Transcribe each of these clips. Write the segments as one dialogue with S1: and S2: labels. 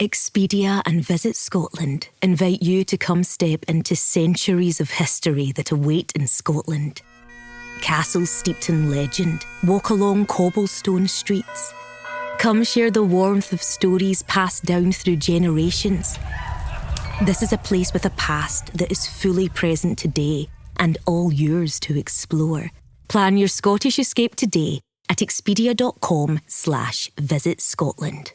S1: Expedia and Visit Scotland invite you to come step into centuries of history that await in Scotland. Castles steeped in legend walk along cobblestone streets. Come share the warmth of stories passed down through generations. This is a place with a past that is fully present today and all yours to explore. Plan your Scottish escape today at expedia.com/Visit Scotland.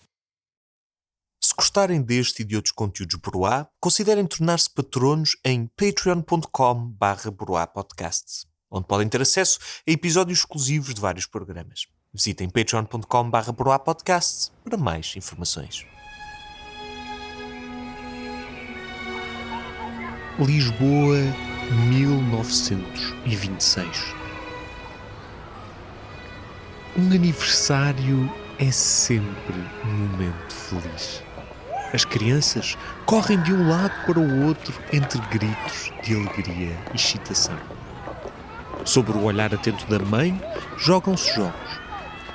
S2: Se gostarem deste e de outros conteúdos Broá, considerem tornar-se patronos em patreon.com/BroáPodcasts, onde podem ter acesso a episódios exclusivos de vários programas. Visitem patreon.com/BroáPodcasts para mais informações. Lisboa, 1926. Um aniversário é sempre um momento feliz. As crianças correm de um lado para o outro entre gritos de alegria e excitação. Sob o olhar atento da mãe, jogam-se jogos.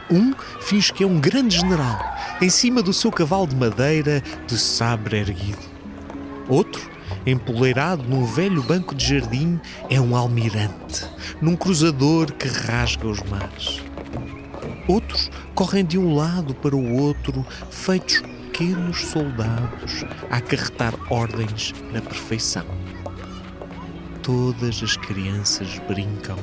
S2: Um finge que é um grande general, em cima do seu cavalo de madeira de sabre erguido. Outro, empoleirado num velho banco de jardim, é um almirante, num cruzador que rasga os mares. Outros correm de um lado para o outro, feitos pequenos soldados a acarretar ordens na perfeição. Todas as crianças brincam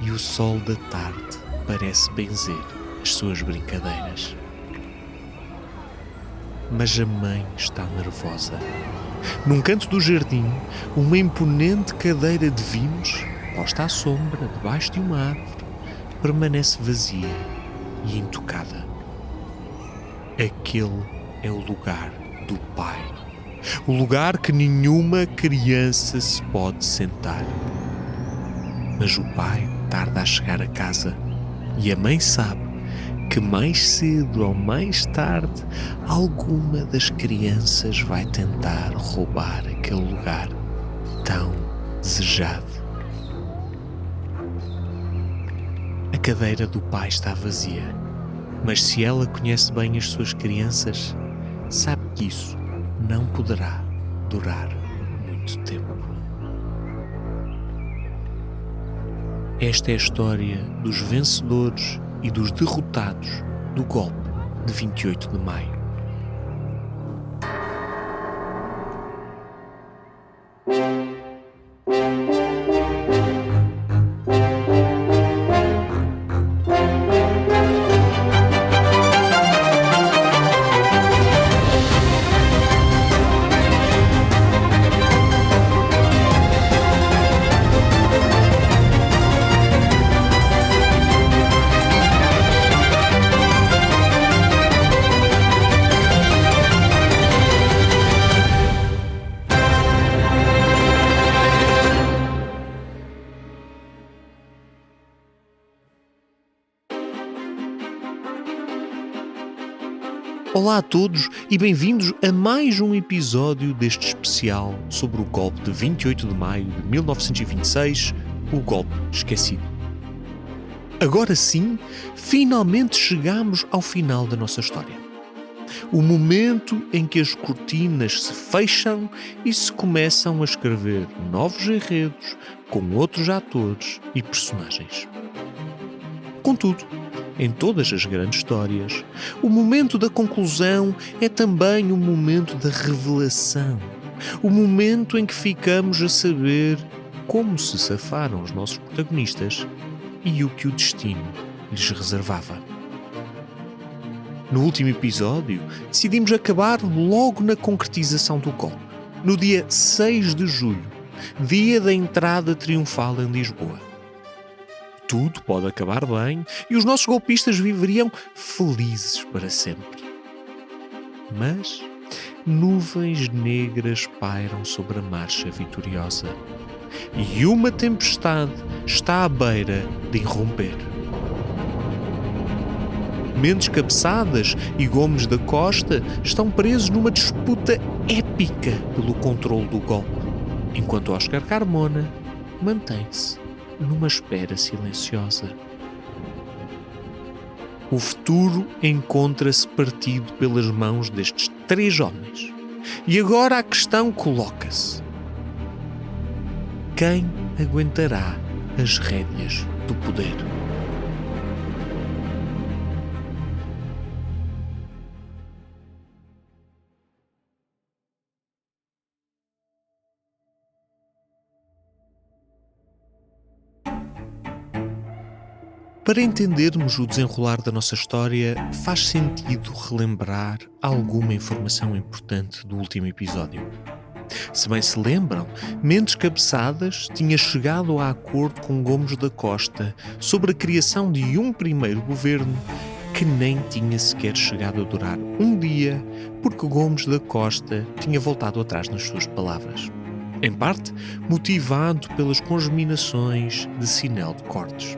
S2: e o sol da tarde parece benzer as suas brincadeiras. Mas a mãe está nervosa. Num canto do jardim, uma imponente cadeira de vinhos, posta à sombra debaixo de uma árvore, permanece vazia e intocada. Aquele é o lugar do pai. O lugar que nenhuma criança se pode sentar. Mas o pai tarda a chegar a casa e a mãe sabe que mais cedo ou mais tarde alguma das crianças vai tentar roubar aquele lugar tão desejado. A cadeira do pai está vazia, mas se ela conhece bem as suas crianças, sabe que isso não poderá durar muito tempo. Esta é a história dos vencedores e dos derrotados do golpe de 28 de maio. Olá a todos e bem-vindos a mais um episódio deste especial sobre o golpe de 28 de maio de 1926, o golpe esquecido. Agora sim, finalmente chegamos ao final da nossa história. O momento em que as cortinas se fecham e se começam a escrever novos enredos com outros atores e personagens. Contudo, em todas as grandes histórias, o momento da conclusão é também o momento da revelação, o momento em que ficamos a saber como se safaram os nossos protagonistas e o que o destino lhes reservava. No último episódio, decidimos acabar logo na concretização do golpe, no dia 6 de julho, dia da entrada triunfal em Lisboa. Tudo pode acabar bem e os nossos golpistas viveriam felizes para sempre. Mas nuvens negras pairam sobre a marcha vitoriosa e uma tempestade está à beira de irromper. Mendes Cabeçadas e Gomes da Costa estão presos numa disputa épica pelo controle do golpe, enquanto Oscar Carmona mantém-se numa espera silenciosa. O futuro encontra-se partido pelas mãos destes 3 homens. E agora a questão coloca-se: quem aguentará as rédeas do poder? Para entendermos o desenrolar da nossa história, faz sentido relembrar alguma informação importante do último episódio. Se bem se lembram, Mendes Cabeçadas tinha chegado a acordo com Gomes da Costa sobre a criação de um primeiro governo que nem tinha sequer chegado a durar um dia, porque Gomes da Costa tinha voltado atrás nas suas palavras. Em parte, motivado pelas congeminações de Sinel de Cortes.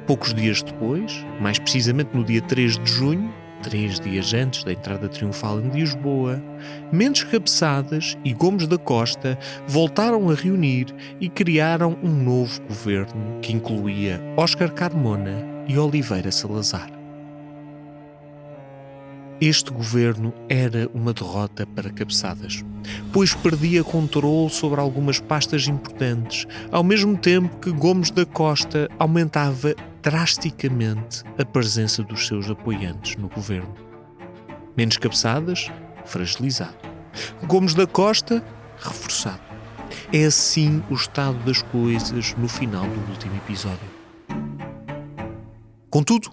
S2: Poucos dias depois, mais precisamente no dia 3 de junho, 3 dias antes da entrada triunfal em Lisboa, Mendes Cabeçadas e Gomes da Costa voltaram a reunir e criaram um novo governo que incluía Óscar Carmona e Oliveira Salazar. Este governo era uma derrota para Cabeçadas, pois perdia controle sobre algumas pastas importantes, ao mesmo tempo que Gomes da Costa aumentava drasticamente a presença dos seus apoiantes no governo. Mendes Cabeçadas, fragilizado. Gomes da Costa, reforçado. É assim o estado das coisas no final do último episódio. Contudo,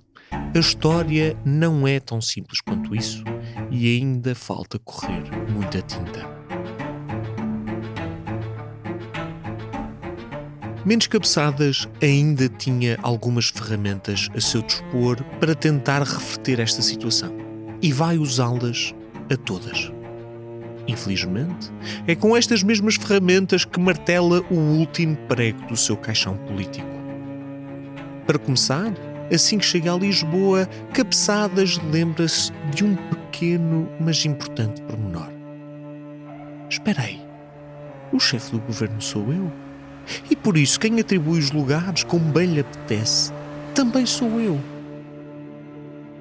S2: a história não é tão simples quanto isso e ainda falta correr muita tinta. Mendes Cabeçadas ainda tinha algumas ferramentas a seu dispor para tentar reverter esta situação e vai usá-las a todas. Infelizmente, é com estas mesmas ferramentas que martela o último prego do seu caixão político. Para começar, assim que chega a Lisboa, Cabeçadas lembra-se de um pequeno, mas importante pormenor. Espera aí, o chefe do governo sou eu. E por isso quem atribui os lugares como bem lhe apetece também sou eu.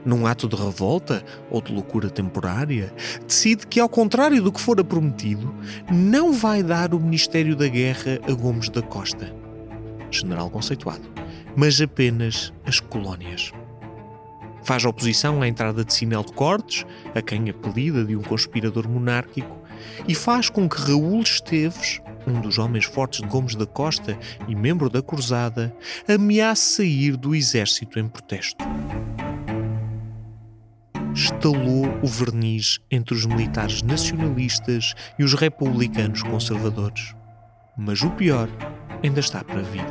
S2: Num ato de revolta ou de loucura temporária, decide que, ao contrário do que fora prometido, não vai dar o Ministério da Guerra a Gomes da Costa, general conceituado, mas apenas as colónias. Faz oposição à entrada de Sinel de Cortes, a quem apelida de um conspirador monárquico, e faz com que Raul Esteves, um dos homens fortes de Gomes da Costa e membro da Cruzada, ameace sair do exército em protesto. Estalou o verniz entre os militares nacionalistas e os republicanos conservadores. Mas o pior ainda está para vir.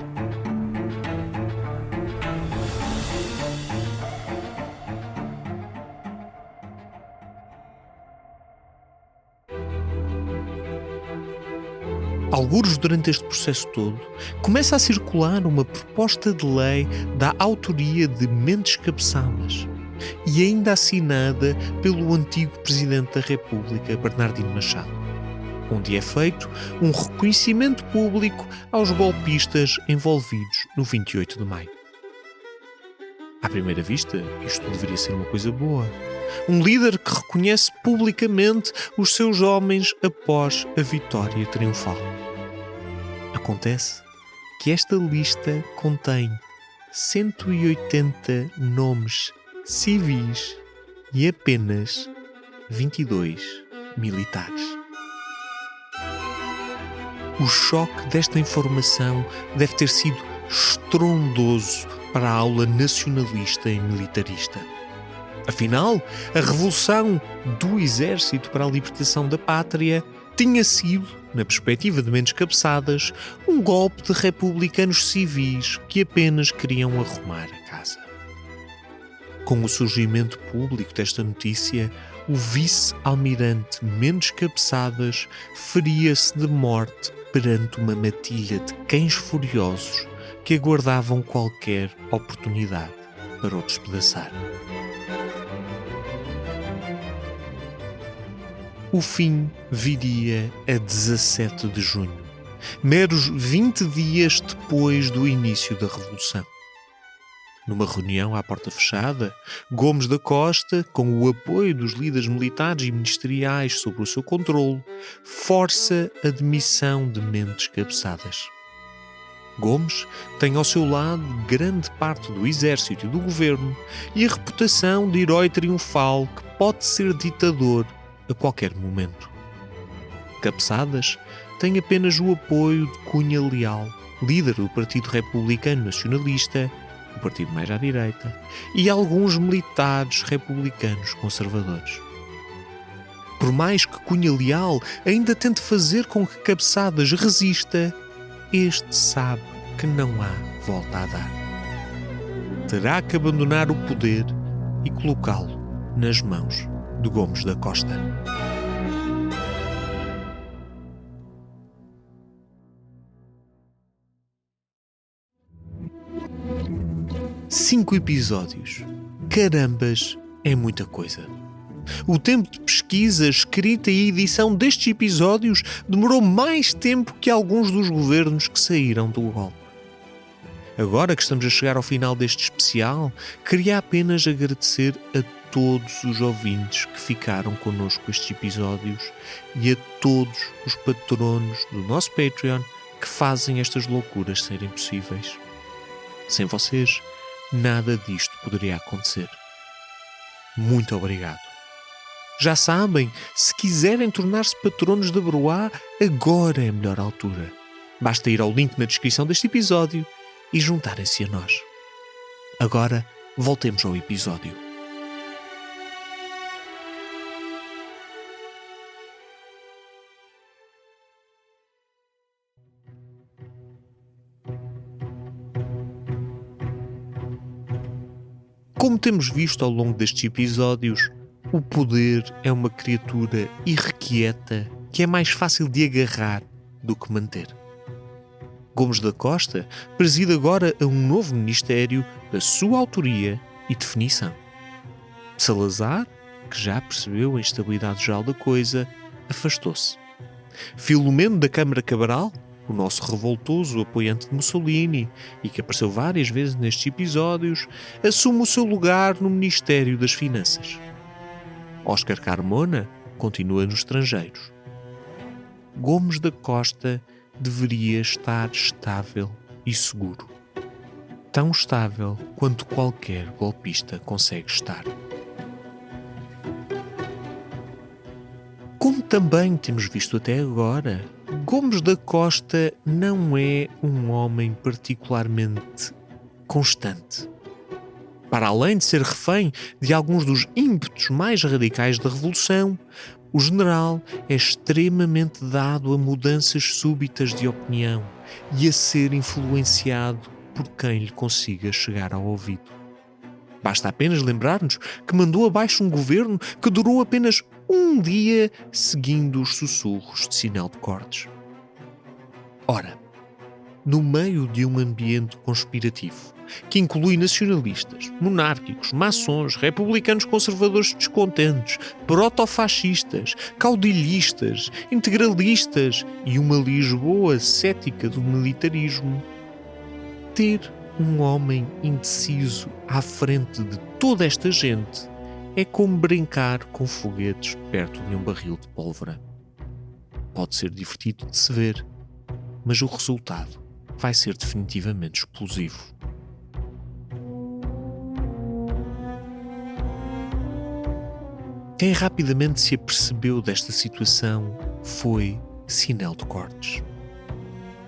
S2: Algures durante este processo todo, começa a circular uma proposta de lei da autoria de Mendes Cabeçadas e ainda assinada pelo antigo Presidente da República, Bernardino Machado, onde é feito um reconhecimento público aos golpistas envolvidos no 28 de maio. À primeira vista, isto deveria ser uma coisa boa. Um líder que reconhece publicamente os seus homens após a vitória triunfal. Acontece que esta lista contém 180 nomes civis e apenas 22 militares. O choque desta informação deve ter sido estrondoso para a aula nacionalista e militarista. Afinal, a revolução do exército para a libertação da pátria tinha sido, na perspectiva de Mendes Cabeçadas, um golpe de republicanos civis que apenas queriam arrumar a casa. Com o surgimento público desta notícia, o vice-almirante Mendes Cabeçadas feria-se de morte perante uma matilha de cães furiosos que aguardavam qualquer oportunidade para o despedaçar. O fim viria a 17 de junho, meros 20 dias depois do início da Revolução. Numa reunião à porta fechada, Gomes da Costa, com o apoio dos líderes militares e ministeriais sob o seu controle, força a demissão de Mendes Cabeçadas. Gomes tem ao seu lado grande parte do exército e do governo e a reputação de herói triunfal que pode ser ditador a qualquer momento. Cabeçadas tem apenas o apoio de Cunha Leal, líder do Partido Republicano Nacionalista, o partido mais à direita, e alguns militares republicanos conservadores. Por mais que Cunha Leal ainda tente fazer com que Cabeçadas resista, este sabe que não há volta a dar. Terá que abandonar o poder e colocá-lo nas mãos de Gomes da Costa. Cinco episódios. Carambas, é muita coisa. O tempo de pesquisa, escrita e edição destes episódios demorou mais tempo que alguns dos governos que saíram do golpe. Agora que estamos a chegar ao final deste especial, queria apenas agradecer a todos os ouvintes que ficaram connosco estes episódios e a todos os patronos do nosso Patreon que fazem estas loucuras serem possíveis. Sem vocês, nada disto poderia acontecer. Muito obrigado. Já sabem, se quiserem tornar-se patronos da Broá, agora é a melhor altura. Basta ir ao link na descrição deste episódio e juntarem-se a nós. Agora, voltemos ao episódio. Como temos visto ao longo destes episódios, o poder é uma criatura irrequieta que é mais fácil de agarrar do que manter. Gomes da Costa preside agora a um novo ministério da sua autoria e definição. Salazar, que já percebeu a instabilidade geral da coisa, afastou-se. Filomeno da Câmara Cabral, o nosso revoltoso apoiante de Mussolini e que apareceu várias vezes nestes episódios, assume o seu lugar no Ministério das Finanças. Óscar Carmona continua nos estrangeiros. Gomes da Costa deveria estar estável e seguro. Tão estável quanto qualquer golpista consegue estar. Como também temos visto até agora, Gomes da Costa não é um homem particularmente constante. Para além de ser refém de alguns dos ímpetos mais radicais da Revolução, o general é extremamente dado a mudanças súbitas de opinião e a ser influenciado por quem lhe consiga chegar ao ouvido. Basta apenas lembrar-nos que mandou abaixo um governo que durou apenas um dia seguindo os sussurros de Sinel de Cortes. Ora, no meio de um ambiente conspirativo, que inclui nacionalistas, monárquicos, maçons, republicanos conservadores descontentes, protofascistas, caudilhistas, integralistas e uma Lisboa cética do militarismo, ter um homem indeciso à frente de toda esta gente é como brincar com foguetes perto de um barril de pólvora. Pode ser divertido de se ver, mas o resultado vai ser definitivamente explosivo. Quem rapidamente se apercebeu desta situação foi Sinel de Cortes.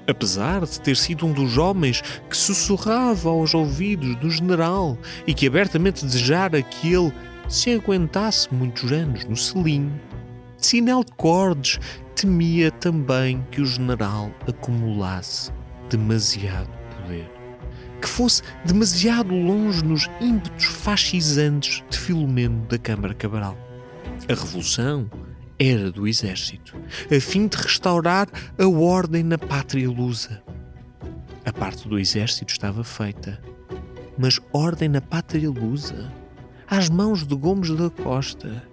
S2: Apesar de ter sido um dos homens que sussurrava aos ouvidos do general e que abertamente desejara que ele se aguentasse muitos anos no selim, Sinel de Cortes temia também que o general acumulasse demasiado poder, que fosse demasiado longe nos ímpetos fascisantes de Filomeno da Câmara Cabral. A revolução era do exército, a fim de restaurar a ordem na pátria lusa. A parte do exército estava feita, mas ordem na pátria lusa, às mãos de Gomes da Costa,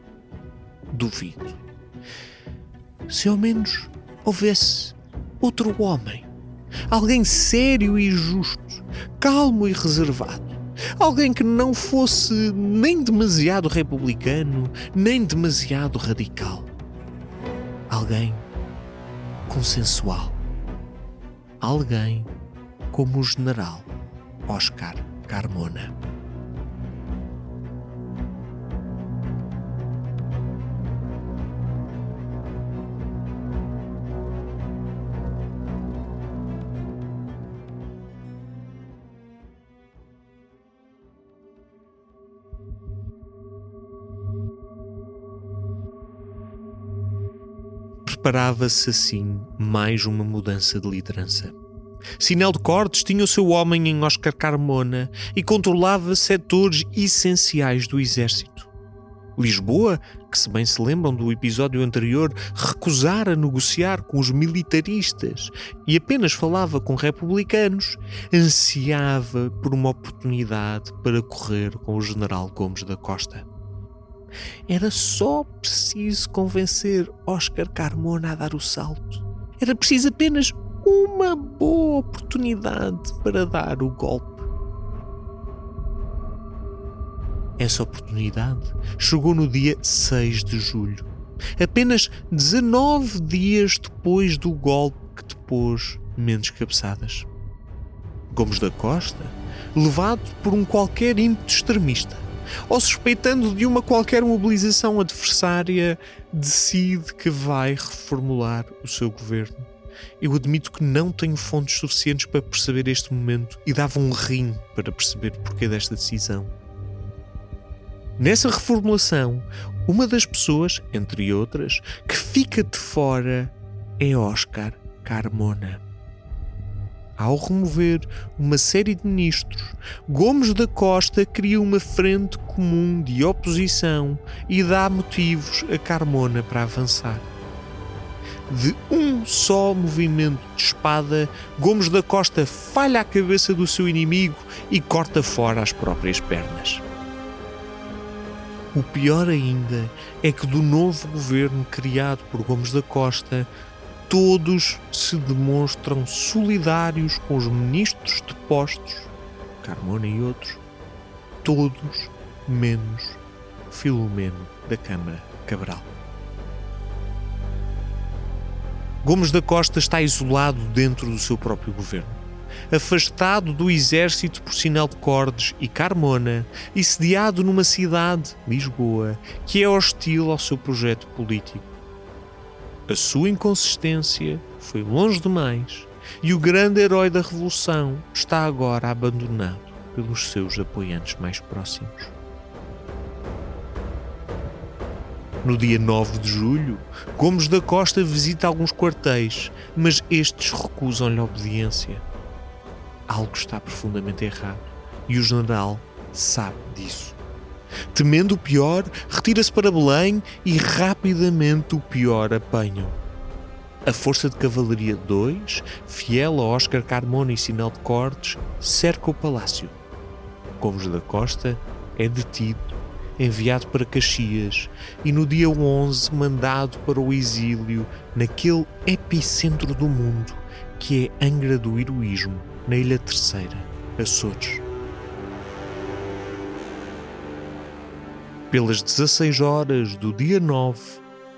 S2: duvido. Se ao menos houvesse outro homem, alguém sério e justo, calmo e reservado, Alguém que não fosse nem demasiado republicano, nem demasiado radical. Alguém consensual. Alguém como o general Oscar Carmona. Preparava-se assim mais uma mudança de liderança. Sinel de Cortes tinha o seu homem em Oscar Carmona e controlava setores essenciais do exército. Lisboa, que se bem se lembram do episódio anterior, recusara negociar com os militaristas e apenas falava com republicanos, ansiava por uma oportunidade para correr com o general Gomes da Costa. Era só preciso convencer Oscar Carmona a dar o salto. Era preciso apenas uma boa oportunidade para dar o golpe. Essa oportunidade chegou no dia 6 de julho, apenas 19 dias depois do golpe que depôs Mendes Cabeçadas. Gomes da Costa, levado por um qualquer ímpeto extremista, ou suspeitando de uma qualquer mobilização adversária, decide que vai reformular o seu governo. Eu admito que não tenho fontes suficientes para perceber este momento e dava um rim para perceber o porquê desta decisão. Nessa reformulação, uma das pessoas, entre outras, que fica de fora é Oscar Carmona. Ao remover uma série de ministros, Gomes da Costa cria uma frente comum de oposição e dá motivos a Carmona para avançar. De um só movimento de espada, Gomes da Costa falha a cabeça do seu inimigo e corta fora as próprias pernas. O pior ainda é que do novo governo criado por Gomes da Costa, todos se demonstram solidários com os ministros depostos, Carmona e outros, todos menos Filomeno da Câmara Cabral. Gomes da Costa está isolado dentro do seu próprio governo, afastado do exército por Sinel de Cortes e Carmona e sediado numa cidade, Lisboa, que é hostil ao seu projeto político. A sua inconsistência foi longe demais e o grande herói da Revolução está agora abandonado pelos seus apoiantes mais próximos. No dia 9 de julho, Gomes da Costa visita alguns quartéis, mas estes recusam-lhe a obediência. Algo está profundamente errado e o general sabe disso. Temendo o pior, retira-se para Belém e rapidamente o pior apanham. A Força de Cavalaria 2, fiel a Oscar Carmona e Sinel de Cortes, cerca o palácio. Gomes da Costa é detido, enviado para Caxias e no dia 11 mandado para o exílio naquele epicentro do mundo que é Angra do Heroísmo, na Ilha Terceira, Açores. Pelas 16 horas do dia 9,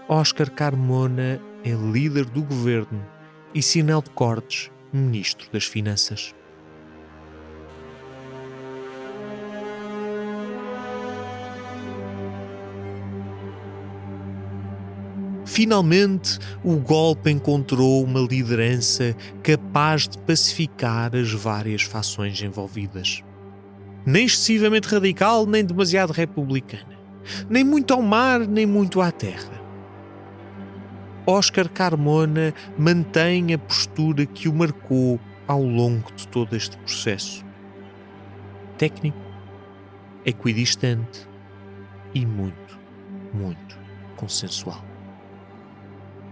S2: Oscar Carmona é líder do governo e Sinel de Cortes, ministro das Finanças. Finalmente, o golpe encontrou uma liderança capaz de pacificar as várias fações envolvidas. Nem excessivamente radical, nem demasiado republicana. Nem muito ao mar, nem muito à terra. Oscar Carmona mantém a postura que o marcou ao longo de todo este processo. Técnico, equidistante e muito, muito consensual.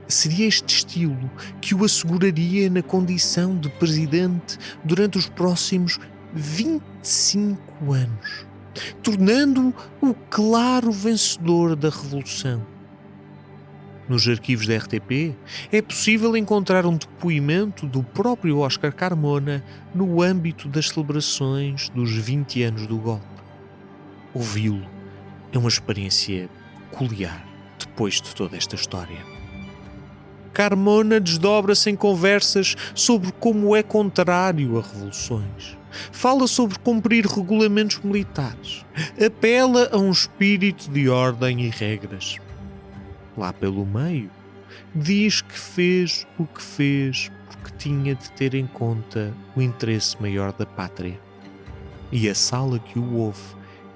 S2: Seria este estilo que o asseguraria na condição de presidente durante os próximos 25 anos, tornando-o o claro vencedor da Revolução. nos arquivos da RTP, é possível encontrar um depoimento do próprio Oscar Carmona no âmbito das celebrações dos 20 anos do golpe. Ouvi-lo é uma experiência peculiar depois de toda esta história. Carmona desdobra-se em conversas sobre como é contrário a revoluções. Fala sobre cumprir regulamentos militares. Apela a um espírito de ordem e regras. Lá pelo meio, diz que fez o que fez porque tinha de ter em conta o interesse maior da pátria. E a sala que o ouve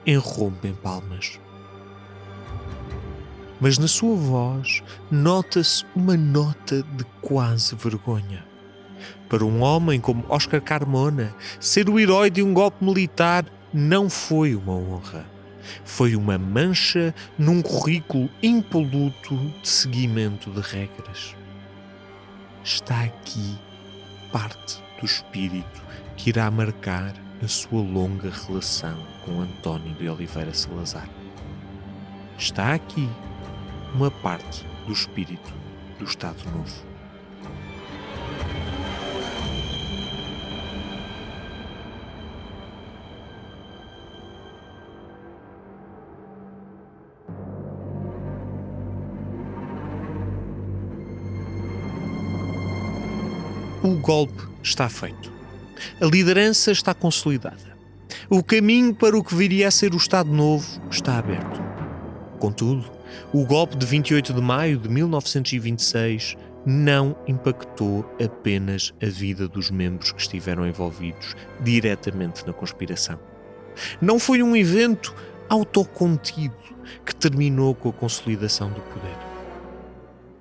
S2: enrompe em palmas. Mas na sua voz nota-se uma nota de quase vergonha. Para um homem como Oscar Carmona, ser o herói de um golpe militar não foi uma honra. Foi uma mancha num currículo impoluto de seguimento de regras. Está aqui parte do espírito que irá marcar a sua longa relação com António de Oliveira Salazar. Está aqui uma parte do espírito do Estado Novo. O golpe está feito. A liderança está consolidada. O caminho para o que viria a ser o Estado Novo está aberto. Contudo, o golpe de 28 de maio de 1926 não impactou apenas a vida dos membros que estiveram envolvidos diretamente na conspiração. Não foi um evento autocontido que terminou com a consolidação do poder.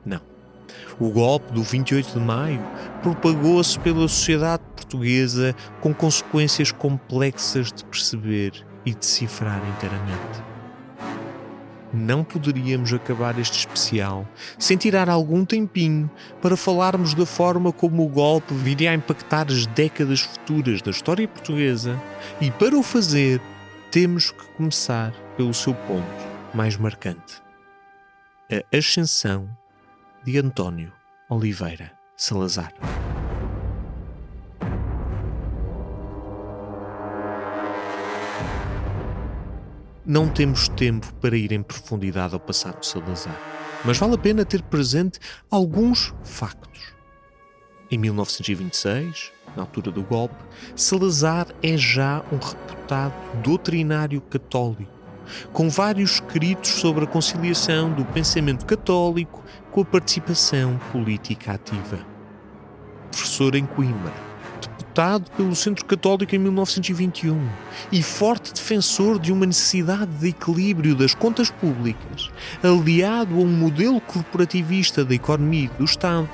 S2: Não. O golpe do 28 de maio propagou-se pela sociedade portuguesa com consequências complexas de perceber e decifrar inteiramente. Não poderíamos acabar este especial sem tirar algum tempinho para falarmos da forma como o golpe viria a impactar as décadas futuras da história portuguesa, e para o fazer temos que começar pelo seu ponto mais marcante: a ascensão de António Oliveira Salazar. Não temos tempo para ir em profundidade ao passado de Salazar, mas vale a pena ter presente alguns factos. Em 1926, na altura do golpe, Salazar é já um reputado doutrinário católico, com vários escritos sobre a conciliação do pensamento católico com a participação política ativa. Professor em Coimbra, deputado pelo Centro Católico em 1921 e forte defensor de uma necessidade de equilíbrio das contas públicas, aliado a um modelo corporativista da economia e do Estado,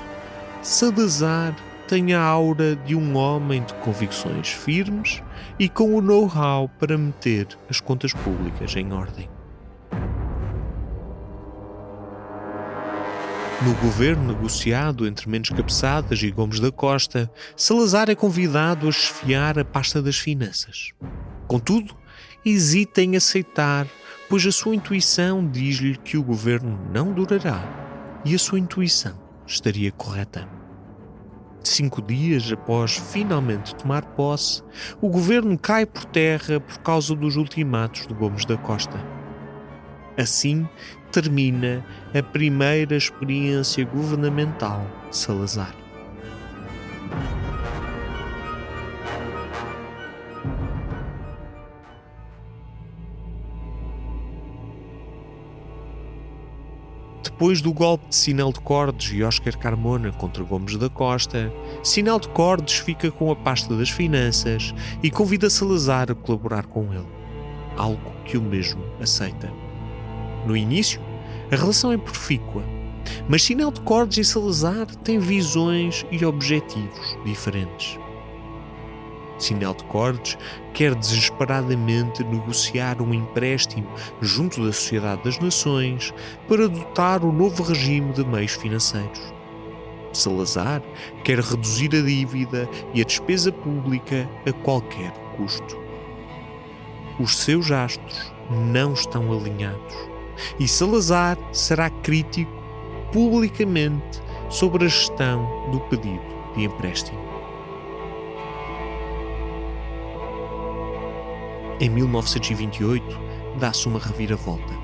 S2: Salazar tem a aura de um homem de convicções firmes e com o know-how para meter as contas públicas em ordem. No governo negociado entre Mendes Cabeçadas e Gomes da Costa, Salazar é convidado a chefiar a pasta das finanças. Contudo, hesita em aceitar, pois a sua intuição diz-lhe que o governo não durará, e a sua intuição estaria correta. 5 dias após finalmente tomar posse, o governo cai por terra por causa dos ultimatos de Gomes da Costa. Assim termina a primeira experiência governamental de Salazar. Depois do golpe de Sinel de Cordes e Oscar Carmona contra Gomes da Costa, Sinel de Cordes fica com a pasta das finanças e convida Salazar a colaborar com ele, algo que o mesmo aceita. No início, a relação é profícua, mas Sinel de Cordes e Salazar têm visões e objetivos diferentes. Sinel de Cordes quer desesperadamente negociar um empréstimo junto da Sociedade das Nações para dotar o novo regime de meios financeiros. Salazar quer reduzir a dívida e a despesa pública a qualquer custo. Os seus astros não estão alinhados e Salazar será crítico publicamente sobre a gestão do pedido de empréstimo. Em 1928, dá-se uma reviravolta.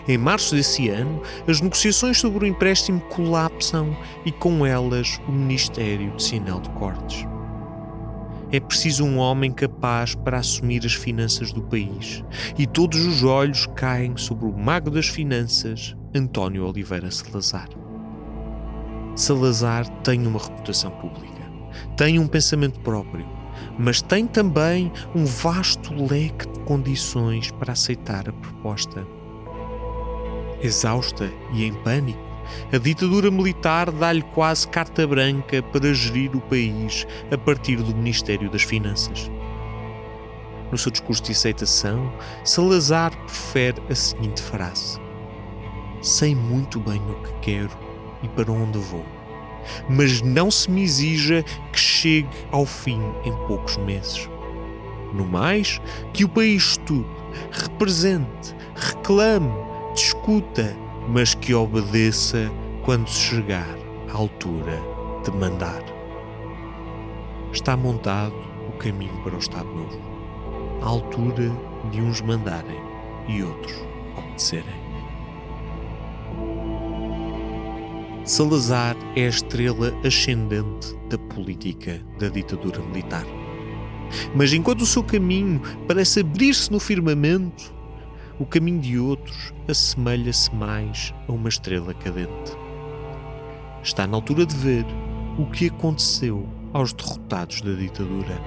S2: Em março desse ano, as negociações sobre o empréstimo colapsam e com elas o Ministério de Sinel de Cortes. É preciso um homem capaz para assumir as finanças do país e todos os olhos caem sobre o mago das finanças, António Oliveira Salazar. Salazar tem uma reputação pública, tem um pensamento próprio, mas tem também um vasto leque de condições para aceitar a proposta. Exausta e em pânico, a ditadura militar dá-lhe quase carta branca para gerir o país a partir do Ministério das Finanças. No seu discurso de aceitação, Salazar prefere a seguinte frase: "Sei muito bem o que quero e para onde vou, mas não se me exija que chegue ao fim em poucos meses. No mais, que o país estude, represente, reclame, discuta, mas que obedeça quando se chegar à altura de mandar." Está montado o caminho para o Estado Novo, à altura de uns mandarem e outros obedecerem. Salazar é a estrela ascendente da política da ditadura militar. Mas enquanto o seu caminho parece abrir-se no firmamento, o caminho de outros assemelha-se mais a uma estrela cadente. Está na altura de ver o que aconteceu aos derrotados da ditadura.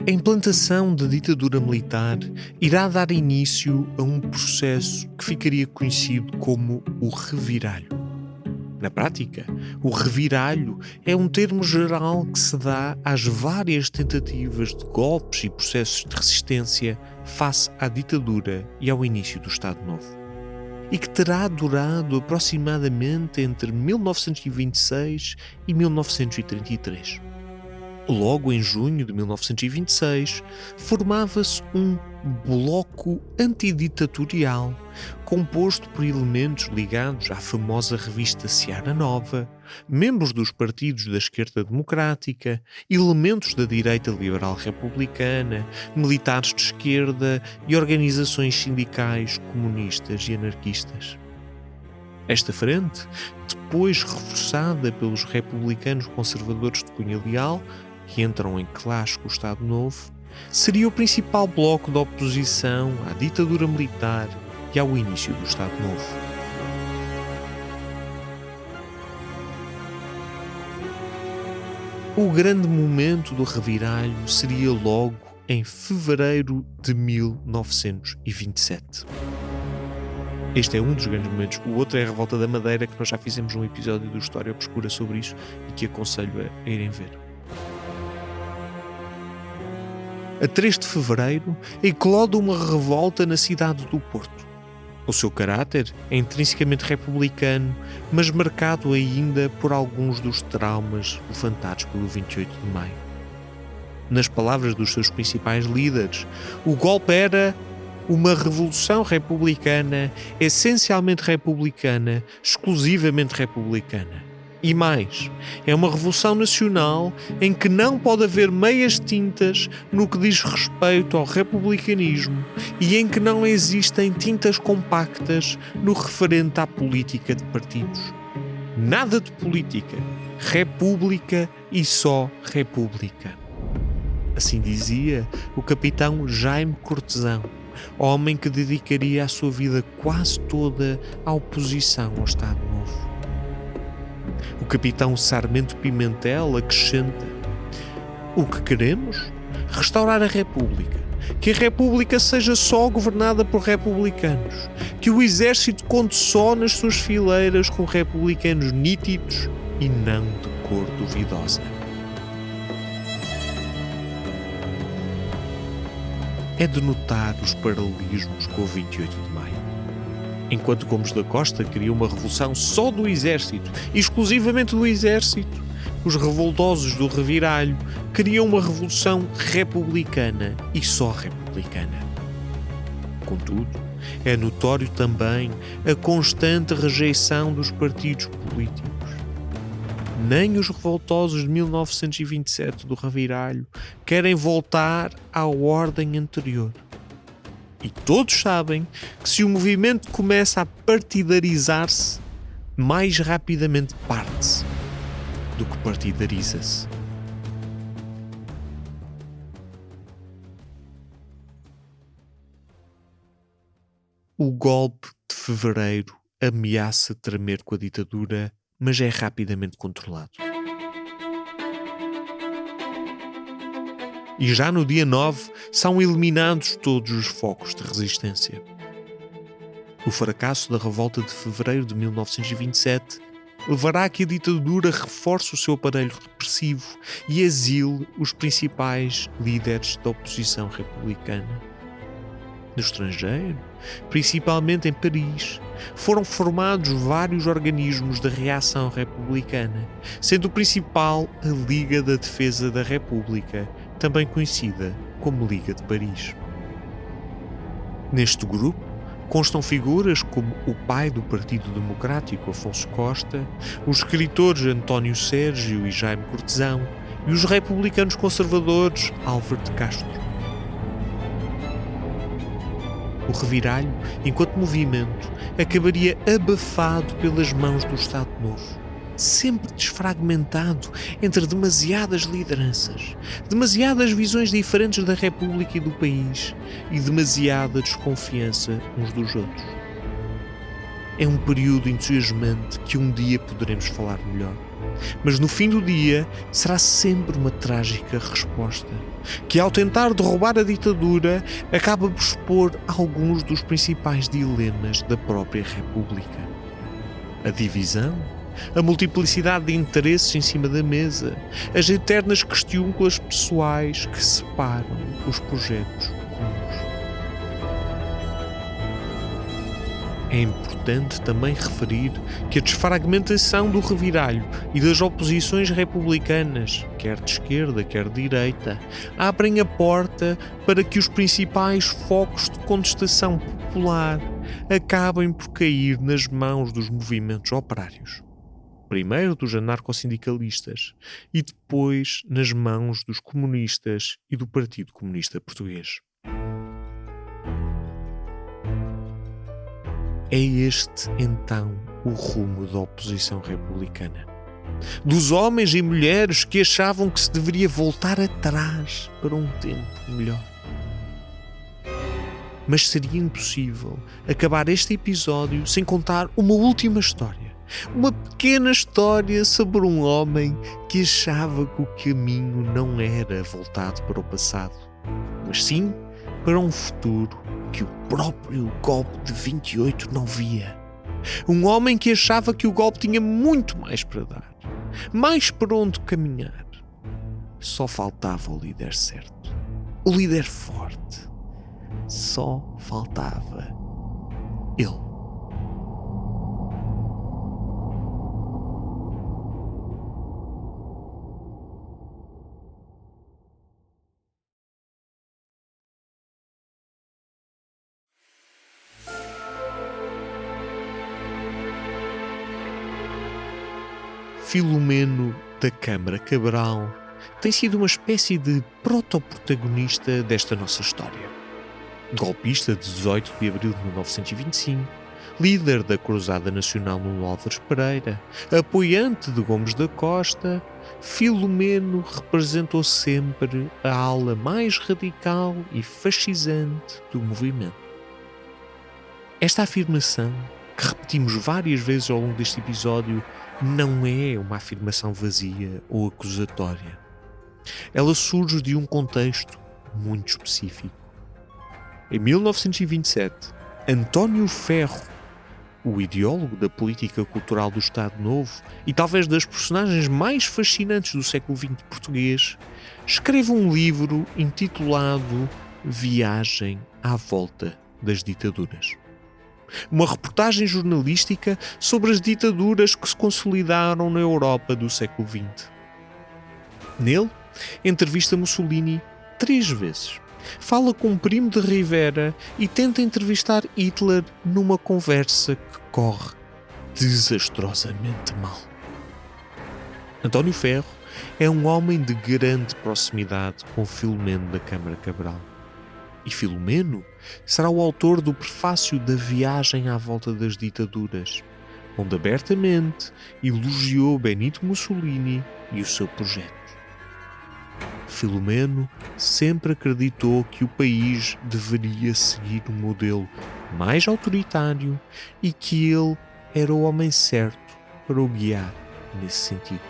S2: A implantação da ditadura militar irá dar início a um processo que ficaria conhecido como o reviralho. Na prática, o reviralho é um termo geral que se dá às várias tentativas de golpes e processos de resistência face à ditadura e ao início do Estado Novo, e que terá durado aproximadamente entre 1926 e 1933. Logo em junho de 1926, formava-se um bloco antiditatorial, composto por elementos ligados à famosa revista Seara Nova, membros dos partidos da esquerda democrática, elementos da direita liberal republicana, militares de esquerda e organizações sindicais comunistas e anarquistas. Esta frente, depois reforçada pelos republicanos conservadores de cunha leal, que entram em clash com o Estado Novo, seria o principal bloco de oposição à ditadura militar e ao início do Estado Novo. O grande momento do reviralho seria logo em fevereiro de 1927. Este é um dos grandes momentos. O outro é a Revolta da Madeira, que nós já fizemos um episódio do História Obscura sobre isso e que aconselho a irem ver. A 3 de fevereiro, eclode uma revolta na cidade do Porto. O seu caráter é intrinsecamente republicano, mas marcado ainda por alguns dos traumas levantados pelo 28 de maio. Nas palavras dos seus principais líderes, o golpe era uma revolução republicana, essencialmente republicana, exclusivamente republicana. E mais, é uma revolução nacional em que não pode haver meias tintas no que diz respeito ao republicanismo e em que não existem tintas compactas no referente à política de partidos. Nada de política, república e só república. Assim dizia o capitão Jaime Cortesão, homem que dedicaria a sua vida quase toda à oposição ao Estado Novo. O capitão Sarmento Pimentel acrescenta: "O que queremos? Restaurar a República. Que a República seja só governada por republicanos. Que o exército conte só nas suas fileiras com republicanos nítidos e não de cor duvidosa." É de notar os paralelismos com o 28 de maio. Enquanto Gomes da Costa queria uma revolução só do exército, exclusivamente do exército, os revoltosos do Reviralho queriam uma revolução republicana e só republicana. Contudo, é notório também a constante rejeição dos partidos políticos. Nem os revoltosos de 1927 do Reviralho querem voltar à ordem anterior. E todos sabem que se o movimento começa a partidarizar-se, mais rapidamente parte-se do que partidariza-se. O golpe de fevereiro ameaça tremer com a ditadura, mas é rapidamente controlado. E já no dia 9 são eliminados todos os focos de resistência. O fracasso da revolta de fevereiro de 1927 levará a que a ditadura reforce o seu aparelho repressivo e exile os principais líderes da oposição republicana. No estrangeiro, principalmente em Paris, foram formados vários organismos de reação republicana, sendo o principal a Liga da Defesa da República, também conhecida como Liga de Paris. Neste grupo constam figuras como o pai do Partido Democrático, Afonso Costa, os escritores António Sérgio e Jaime Cortesão e os republicanos conservadores Álvaro de Castro. O Reviralho, enquanto movimento, acabaria abafado pelas mãos do Estado Novo, sempre desfragmentado entre demasiadas lideranças, demasiadas visões diferentes da República e do país e demasiada desconfiança uns dos outros. É um período entusiasmante que um dia poderemos falar melhor, mas no fim do dia será sempre uma trágica resposta, que ao tentar derrubar a ditadura acaba por expor alguns dos principais dilemas da própria República. A divisão, a multiplicidade de interesses em cima da mesa, as eternas questiúnculas pessoais que separam os projetos comuns. É importante também referir que a desfragmentação do Reviralho e das oposições republicanas, quer de esquerda, quer de direita, abrem a porta para que os principais focos de contestação popular acabem por cair nas mãos dos movimentos operários. Primeiro dos anarcossindicalistas e depois nas mãos dos comunistas e do Partido Comunista Português. É este, então, o rumo da oposição republicana. Dos homens e mulheres que achavam que se deveria voltar atrás para um tempo melhor. Mas seria impossível acabar este episódio sem contar uma última história. Uma pequena história sobre um homem que achava que o caminho não era voltado para o passado, mas sim para um futuro que o próprio golpe de 28 não via. Um homem que achava que o golpe tinha muito mais para dar, mais para onde caminhar. Só faltava o líder certo, o líder forte. Só faltava ele. Filomeno da Câmara Cabral tem sido uma espécie de protoprotagonista desta nossa história. Golpista de 18 de abril de 1925, líder da Cruzada Nacional Nuno Álvares Pereira, apoiante de Gomes da Costa, Filomeno representou sempre a ala mais radical e fascisante do movimento. Esta afirmação, que repetimos várias vezes ao longo deste episódio, não é uma afirmação vazia ou acusatória. Ela surge de um contexto muito específico. Em 1927, António Ferro, o ideólogo da política cultural do Estado Novo e talvez das personagens mais fascinantes do século XX português, escreve um livro intitulado Viagem à Volta das Ditaduras. uma reportagem jornalística sobre as ditaduras que se consolidaram na Europa do século XX. Nele, entrevista Mussolini 3 vezes. Fala com Primo de Rivera e tenta entrevistar Hitler numa conversa que corre desastrosamente mal. António Ferro é um homem de grande proximidade com Filomeno da Câmara Cabral. E Filomeno será o autor do prefácio da Viagem à Volta das Ditaduras, onde abertamente elogiou Benito Mussolini e o seu projeto. Filomeno sempre acreditou que o país deveria seguir um modelo mais autoritário e que ele era o homem certo para o guiar nesse sentido.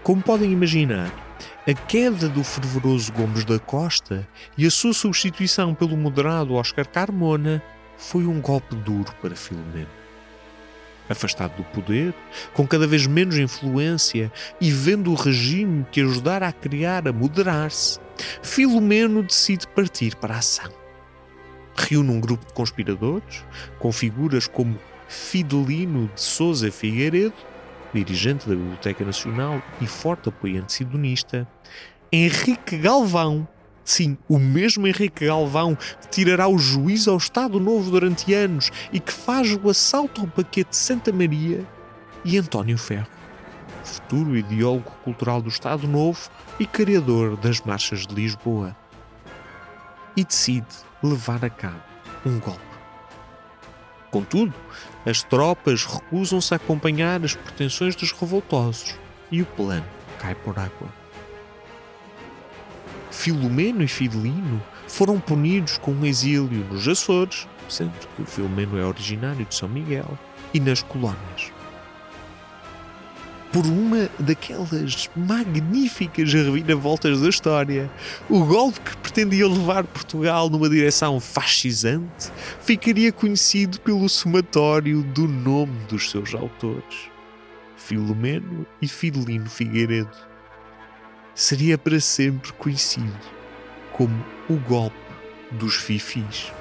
S2: Como podem imaginar, a queda do fervoroso Gomes da Costa e a sua substituição pelo moderado Oscar Carmona foi um golpe duro para Filomeno. Afastado do poder, com cada vez menos influência e vendo o regime que ajudara a criar a moderar-se, Filomeno decide partir para a ação. Reúne um grupo de conspiradores, com figuras como Fidelino de Sousa Figueiredo, dirigente da Biblioteca Nacional e forte apoiante cidonista, Henrique Galvão, sim, o mesmo Henrique Galvão que tirará o juízo ao Estado Novo durante anos e que faz o assalto ao Paquete de Santa Maria, e António Ferro, futuro ideólogo cultural do Estado Novo e criador das marchas de Lisboa. E decide levar a cabo um golpe. Contudo, as tropas recusam-se a acompanhar as pretensões dos revoltosos e o plano cai por água. Filomeno e Fidelino foram punidos com um exílio nos Açores, sendo que o Filomeno é originário de São Miguel, e nas colónias. Por uma daquelas magníficas reviravoltas da história, o golpe que pretendia levar Portugal numa direção fascisante ficaria conhecido pelo somatório do nome dos seus autores, Filomeno e Fidelino Figueiredo. Seria para sempre conhecido como o golpe dos fifis.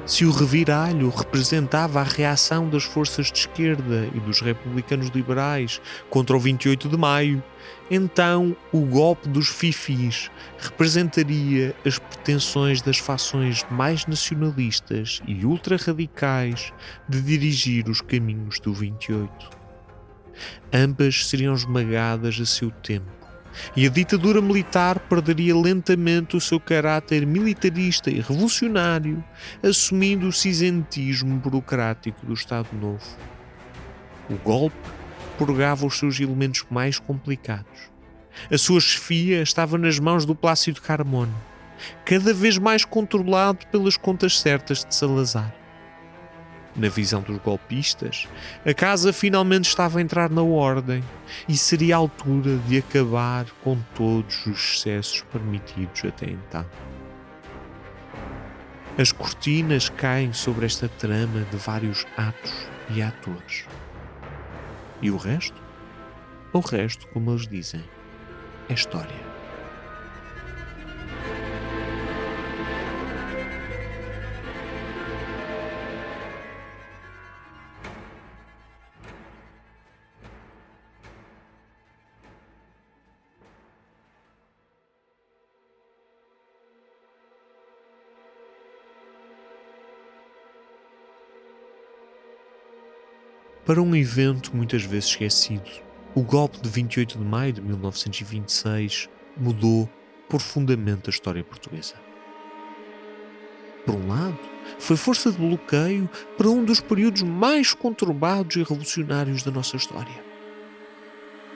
S2: Se o reviralho representava a reação das forças de esquerda e dos republicanos liberais contra o 28 de maio, então o golpe dos fifis representaria as pretensões das fações mais nacionalistas e ultra-radicais de dirigir os caminhos do 28. Ambas seriam esmagadas a seu tempo, e a ditadura militar perderia lentamente o seu caráter militarista e revolucionário, assumindo o cinzentismo burocrático do Estado Novo. O golpe purgava os seus elementos mais complicados. A sua chefia estava nas mãos do Plácido Carmona, cada vez mais controlado pelas contas certas de Salazar. Na visão dos golpistas, a casa finalmente estava a entrar na ordem e seria a altura de acabar com todos os excessos permitidos até então. As cortinas caem sobre esta trama de vários atos e atores. E o resto? O resto, como eles dizem, é história. Para um evento muitas vezes esquecido, o golpe de 28 de maio de 1926 mudou profundamente a história portuguesa. Por um lado, foi força de bloqueio para um dos períodos mais conturbados e revolucionários da nossa história.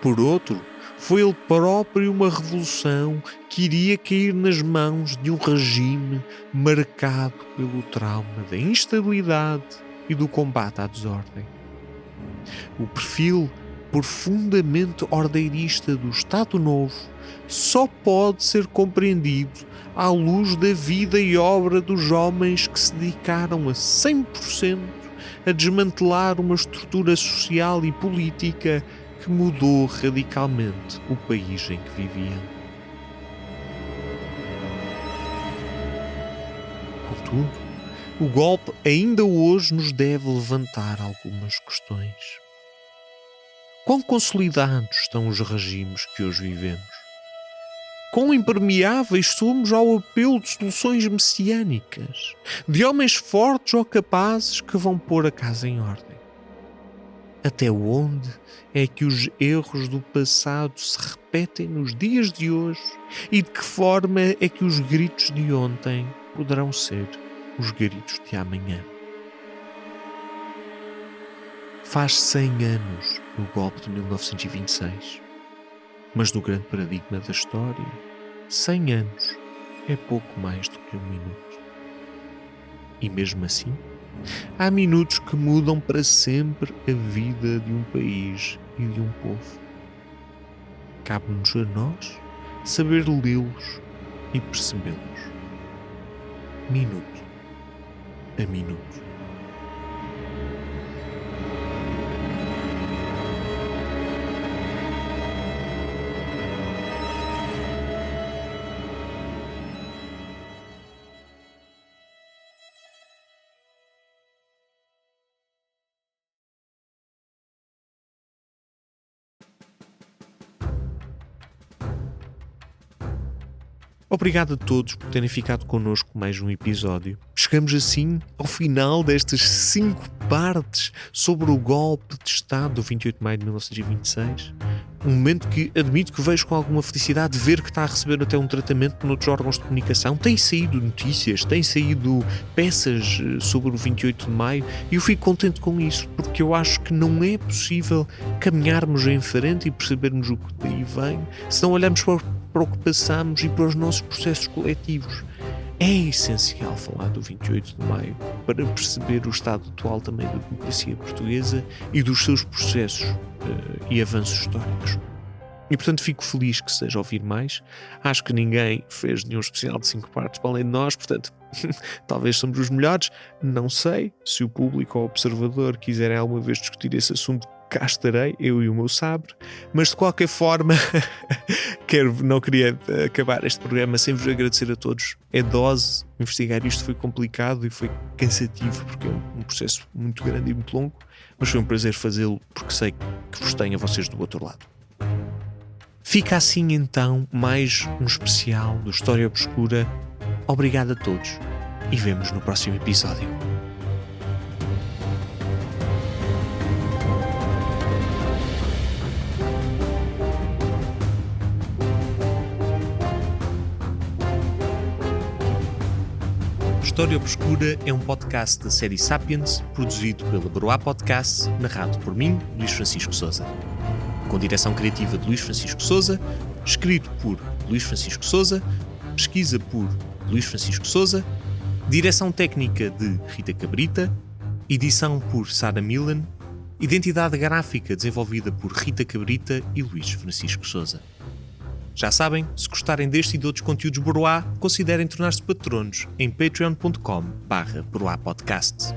S2: Por outro, foi ele próprio uma revolução que iria cair nas mãos de um regime marcado pelo trauma da instabilidade e do combate à desordem. O perfil profundamente ordeirista do Estado Novo só pode ser compreendido à luz da vida e obra dos homens que se dedicaram a 100% a desmantelar uma estrutura social e política que mudou radicalmente o país em que viviam. Contudo, o golpe ainda hoje nos deve levantar algumas questões. Quão consolidados estão os regimes que hoje vivemos? Quão impermeáveis somos ao apelo de soluções messiânicas, de homens fortes ou capazes que vão pôr a casa em ordem? Até onde é que os erros do passado se repetem nos dias de hoje e de que forma é que os gritos de ontem poderão ser os gritos de amanhã? Faz 100 anos do golpe de 1926, mas no grande paradigma da história, 100 anos é pouco mais do que um minuto. E mesmo assim, há minutos que mudam para sempre a vida de um país e de um povo. Cabe-nos a nós saber lê-los e percebê-los. Minuto a minuto. Obrigado a todos por terem ficado connosco mais um episódio. Chegamos assim ao final destas 5 partes sobre o golpe de Estado do 28 de maio de 1926. Um momento que admito que vejo com alguma felicidade ver que está a receber até um tratamento noutros órgãos de comunicação. Tem saído notícias, tem saído peças sobre o 28 de maio e eu fico contente com isso, porque eu acho que não é possível caminharmos em frente e percebermos o que daí vem se não olharmos para o que passamos e para os nossos processos coletivos. É essencial falar do 28 de maio para perceber o estado atual também da democracia portuguesa e dos seus processos e avanços históricos. E portanto fico feliz que seja a ouvir mais. Acho que ninguém fez nenhum especial de 5 partes para além de nós, portanto talvez somos os melhores. Não sei se o público ou o observador quiserem alguma vez discutir esse assunto, cá estarei, eu e o meu sabre, mas de qualquer forma não queria acabar este programa sem vos agradecer a todos. É dose, investigar isto foi complicado e foi cansativo porque é um processo muito grande e muito longo, mas foi um prazer fazê-lo porque sei que vos tenho a vocês do outro lado. Fica assim então mais um especial do História Obscura. Obrigado a todos e vemo-nos no próximo episódio. História Obscura é um podcast da série Sapiens, produzido pela Broá Podcasts, narrado por mim, Luís Francisco Sousa. Com direção criativa de Luís Francisco Sousa, escrito por Luís Francisco Sousa, pesquisa por Luís Francisco Sousa, direção técnica de Rita Cabrita, edição por Sara Milan, identidade gráfica desenvolvida por Rita Cabrita e Luís Francisco Sousa. Já sabem, se gostarem deste e de outros conteúdos Broá, considerem tornar-se patronos em patreon.com/broapodcasts.